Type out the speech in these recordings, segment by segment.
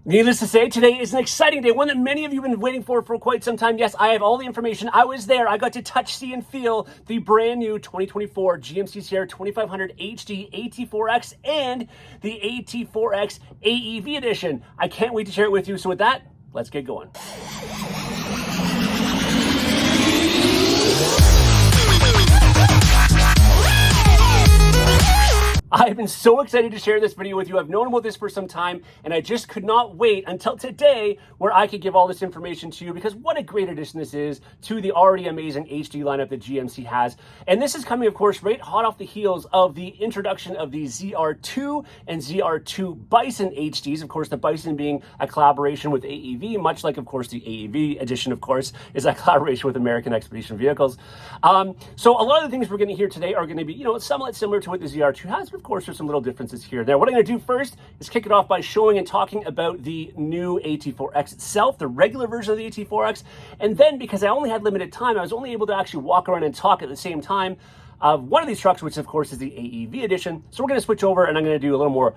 Needless to say, today is an exciting day, one that many of you have been waiting for quite some time. Yes, I have all the information. I was there. I got to touch, see, and feel the brand new 2024 GMC Sierra 2500 HD AT4X and the AT4X AEV edition. I can't wait to share it with you. So with that, let's get going. I've been so excited to share this video with you. I've known about this for some time, and I just could not wait until today where I could give all this information to you, because what a great addition this is to the already amazing HD lineup that GMC has. And this is coming, of course, right hot off the heels of the introduction of the ZR2 and ZR2 Bison HDs. Of course, the Bison being a collaboration with AEV, much like, of course, the AEV edition, of course, is a collaboration with American Expedition Vehicles. So a lot of the things we're going to hear today are going to be, somewhat similar to what the ZR2 has, but of course, there's some little differences here and there. What I'm going to do first is kick it off by showing and talking about the new AT4X itself, the regular version of the AT4X, and then, because I only had limited time, I was only able to actually walk around and talk at the same time of one of these trucks, which of course is the AEV edition. So we're going to switch over and I'm going to do a little more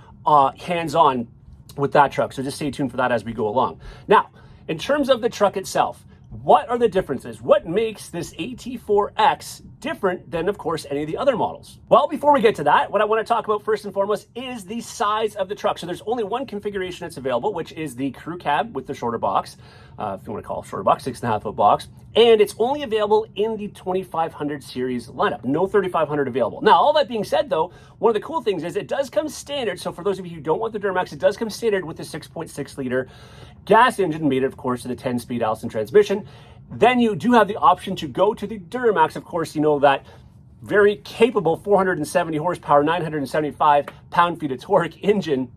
hands-on with that truck. So just stay tuned for that as we go along. Now, in terms of the truck itself, what are the differences? What makes this AT4X different than, of course, any of the other models? Well, before we get to that, what I want to talk about first and foremost is the size of the truck. So there's only one configuration that's available, which is the crew cab with the shorter box, if you want to call it shorter box, 6.5 foot box. And it's only available in the 2500 series lineup, no 3500 available. Now, all that being said, though, one of the cool things is it does come standard. So for those of you who don't want the Duramax, it does come standard with the 6.6 liter gas engine, made, of course, to the 10-speed Allison transmission. Then you do have the option to go to the Duramax. Of course, you know that very capable 470 horsepower, 975 pound-feet of torque engine.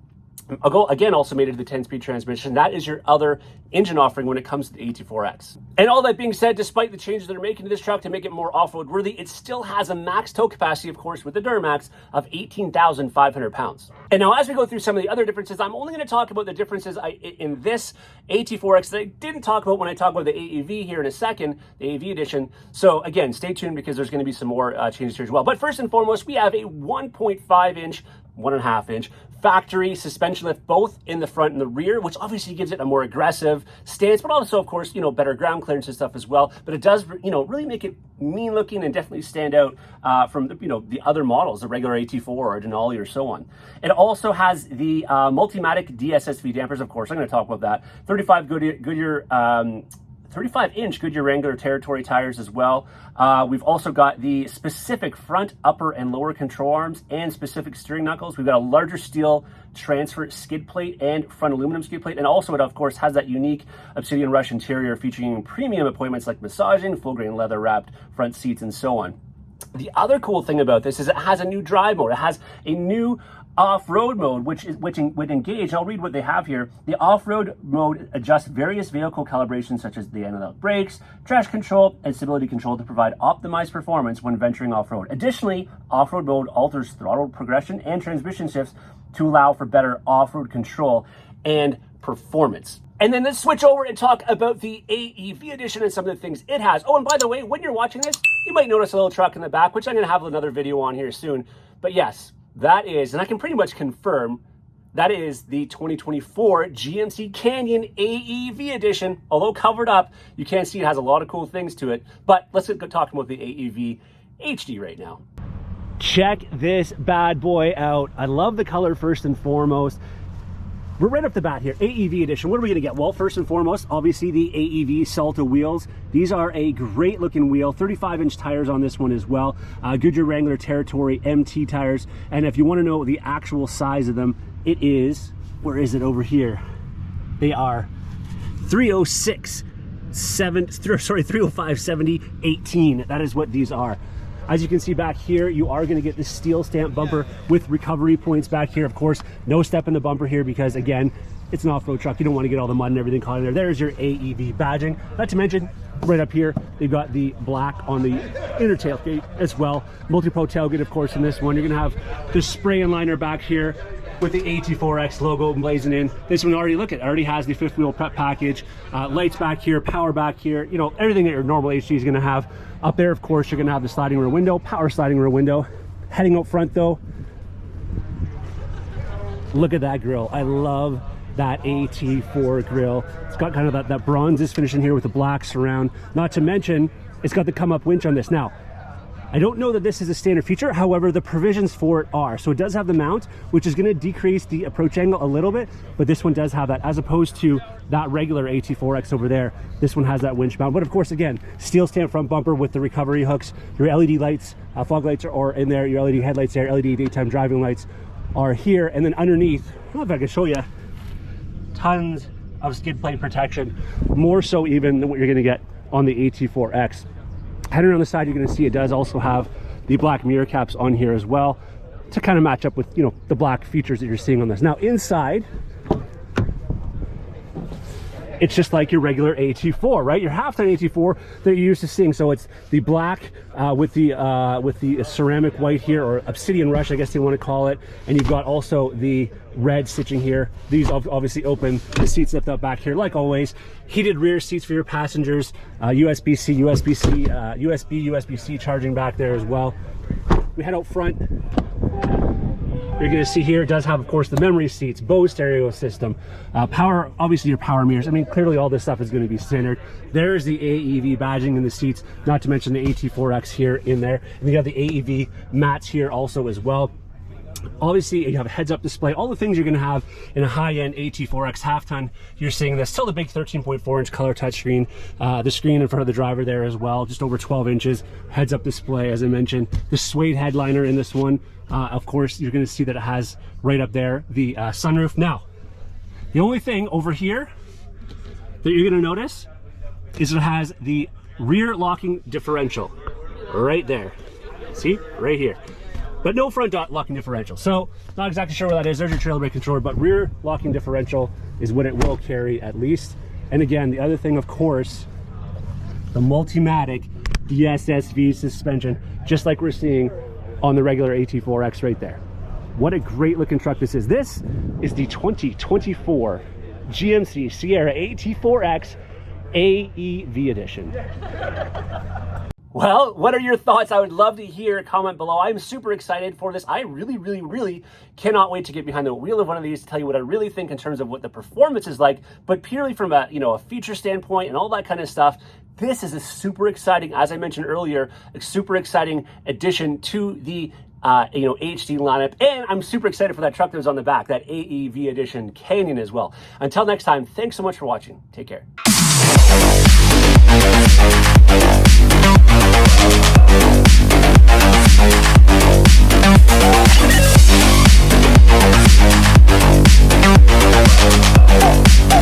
Again, also made it to the 10-speed transmission. That is your other engine offering when it comes to the AT4X. And all that being said, despite the changes that are making to this truck to make it more off-road worthy, it still has a max tow capacity, of course, with the Duramax of 18,500 pounds. And now, as we go through some of the other differences, I'm only going to talk about the differences in this AT4X that I didn't talk about when I talk about the AEV here in a second, the AEV edition. So again, stay tuned because there's going to be some more changes here as well. But first and foremost, we have a 1.5 inch, 1.5 inch factory suspension lift, both in the front and the rear, which obviously gives it a more aggressive stance, but also, of course, better ground clearance and stuff as well. But it does, really make it mean looking and definitely stand out from the other models, the regular AT4 or Denali or so on. It also has the Multimatic DSSV dampers, of course. I'm going to talk about that. 35-inch Goodyear Wrangler Territory tires as well. We've also got the specific front, upper, and lower control arms and specific steering knuckles. We've got a larger steel transfer skid plate and front aluminum skid plate. And also it, of course, has that unique Obsidian Rush interior featuring premium appointments like massaging, full-grain leather-wrapped front seats, and so on. The other cool thing about this is it has a new drive mode. It has a new off-road mode, which would engage. I'll read what they have here. The off-road mode adjusts various vehicle calibrations such as the anti-lock brakes, traction control, and stability control to provide optimized performance when venturing off-road. Additionally, off-road mode alters throttle progression and transmission shifts to allow for better off-road control and performance. And then let's switch over and talk about the AEV edition and some of the things it has. Oh, and by the way, when you're watching this, you might notice a little truck in the back, which I'm going to have another video on here soon. But yes, that is, and I can pretty much confirm, that is the 2024 GMC Canyon AEV edition. Although covered up, you can see it has a lot of cool things to it. But let's go talking about the AEV HD right now. Check this bad boy out. I love the color first and foremost. We're right off the bat here, AEV edition. What are we gonna get? Well, first and foremost, obviously the AEV Salto wheels. These are a great looking wheel, 35-inch tires on this one as well. Goodyear Wrangler Territory MT tires. And if you wanna know the actual size of them, it is, where is it over here? They are 305 70 18. That is what these are. As you can see back here, you are going to get the steel stamp bumper with recovery points back here. Of course, no step in the bumper here because, again, it's an off-road truck. You don't want to get all the mud and everything caught in there. There's your AEV badging. Not to mention, right up here, they've got the black on the inner tailgate as well. Multi-Pro tailgate, of course, in this one. You're going to have the spray and liner back here with the AT4X logo blazing in. This one already, look, it already has the fifth wheel prep package, lights back here, power back here, everything that your normal HD is going to have. Up there, of course, you're going to have the sliding rear window, power sliding rear window. Heading out front though, look at that grille. I love that AT4 grille. It's got kind of that bronze finish in here with the black surround. Not to mention, it's got the come up winch on this. Now, I don't know that this is a standard feature, however, the provisions for it are. So it does have the mount, which is gonna decrease the approach angle a little bit, but this one does have that, as opposed to that regular AT4X over there. This one has that winch mount. But of course, again, steel stamp front bumper with the recovery hooks. Your LED lights, fog lights are in there, your LED headlights there, LED daytime driving lights are here. And then underneath, I don't know if I can show you, tons of skid plate protection, more so even than what you're gonna get on the AT4X. Heading around the side, you're going to see it does also have the black mirror caps on here as well to kind of match up with, you know, the black features that you're seeing on this. Now inside, it's just like your regular AT4, right? Your half-ton AT4 that you're used to seeing. So it's the black with the ceramic white here, or obsidian rush, I guess you want to call it. And you've got also the red stitching here. These obviously open, the seats lift up back here like always. Heated rear seats for your passengers, USB-C, USB-C charging back there as well. We head out front. You're going to see here, it does have, of course, the memory seats, Bose stereo system, power, obviously your power mirrors. I mean, clearly all this stuff is going to be standard. There's the AEV badging in the seats, not to mention the AT4X here in there. And you have the AEV mats here also as well. Obviously, you have a heads-up display, all the things you're going to have in a high-end AT4X half-ton. You're seeing this, still the big 13.4-inch color touchscreen, the screen in front of the driver there as well, just over 12 inches, heads-up display, as I mentioned. The suede headliner in this one, of course, you're going to see that it has right up there the sunroof. Now, the only thing over here that you're going to notice is it has the rear locking differential right there. See, right here. But no front locking differential. So not exactly sure what that is. There's your trailer brake controller, but rear locking differential is what it will carry at least. And again, the other thing, of course, the Multimatic DSSV suspension, just like we're seeing on the regular AT4X right there. What a great looking truck this is. This is the 2024 GMC Sierra AT4X AEV edition. Well, what are your thoughts? I would love to hear. Comment below. I'm super excited for this. I really cannot wait to get behind the wheel of one of these to tell you what I really think in terms of what the performance is like, but purely from a, you know, a feature standpoint and all that kind of stuff. This is a super exciting, as I mentioned earlier, a super exciting addition to the HD lineup, and I'm super excited for that truck that was on the back, that AEV edition Canyon as well. Until next time, thanks so much for watching. Take care. Oh.